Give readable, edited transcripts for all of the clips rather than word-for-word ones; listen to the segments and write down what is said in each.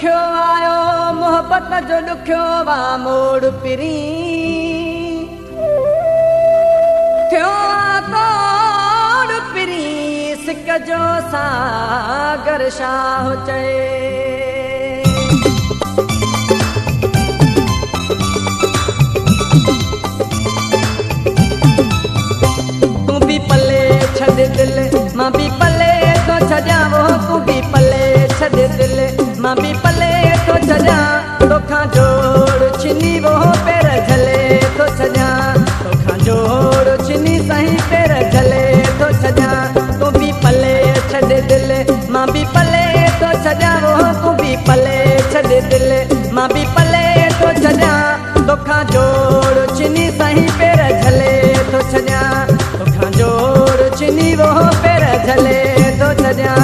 दुखियो आयो मोहब्बत जो दुखियो वा मोड़ पिरी थियो तोड़ पिरी सिक जो सागर शाह चए तू भी पले छड़ दिल मां भी पले तो छजावो तू भी पले छड़ दिल मां भी पले तो छजा तोखा जोड़ छिनी वो पैर झले तो छजा तोखा जोड़ छिनी सही पैर झले तो छजा तू भी पले छड़ दिल मां भी पले तो छजा वो तू भी पले छड़ दिल मां भी पले तो छजा तोखा जोड़ छिनी सही पैर झले तो छजा तोखा जोड़ छिनी वो पैर झले तो छजा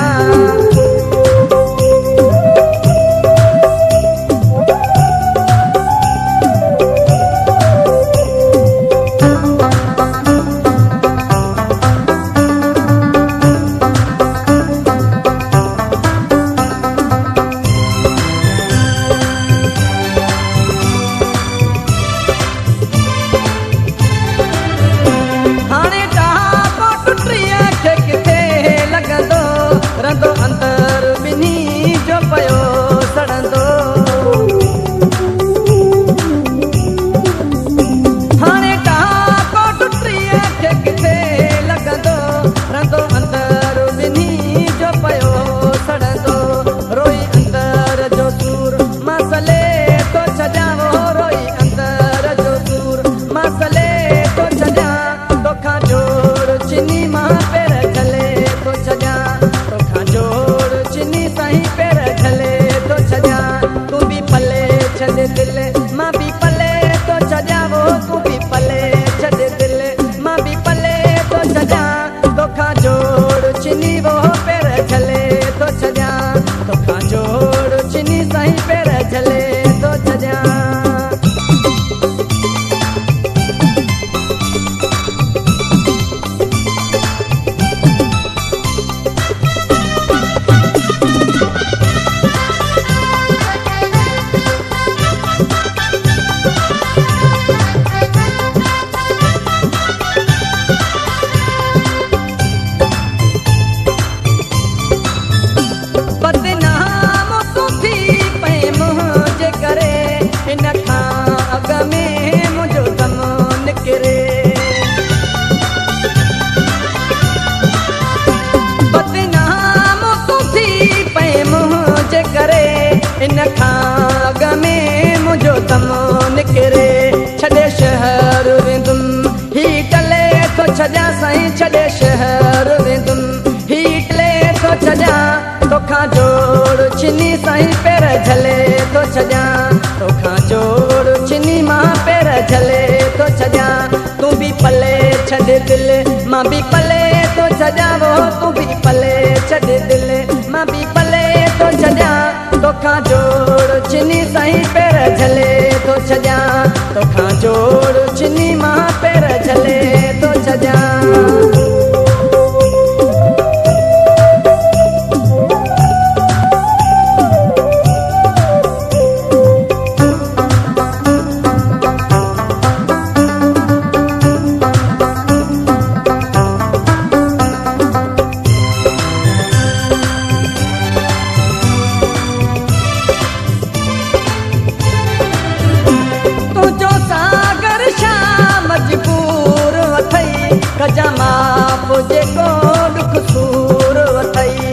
रंदो अंदर बिनी जो पयो सड़ंदो हाणे कहा को टुटिया के किथे लगंदो रंदो अंदर बिनी जो पयो सड़ंदो रोई अंदर जो सूर मसले तो छजावो रोई अंदर जो सूर मसले तो छजा तोखा जोड़ चिनी मां पैर झले तो छजा जोड़ चिनी सही पैर झले तो छजा तू भी पले छड़ दिल मां भी पले तो छजा वो तू भी पले छड़ दिल मां भी पले तो छजा तोखा जोड़ चिनी वो पैर झले तो छजा तोखा जोड़ चिनी सही पैर झले तो छजा बदनाम तू थी पे मुझे करे इन खां अग में मुझो दम निकरे बदनाम तू थी पे मुझे करे इन खां अग में मुझो दम निकरे छॾे शहर वेंदुम ही टले तो छजा साईं छॾे शहर वेंदुम ही टले तो छजा तोखा जोड़ चिनी सही पैर झले तो छजा तोखा जोड़ चिनी मां पैर झले तो छजा तू भी पले छड़ दिल मां भी पले तो छजा वो तू भी पले छड़ दिल मां भी पले तो छजा तोखा जोड़ चिनी सही पैर झले तो छजा तोखा जोड़ चिनी मां पैर झले तो छजा कजा माप जेको दुख सूर वथई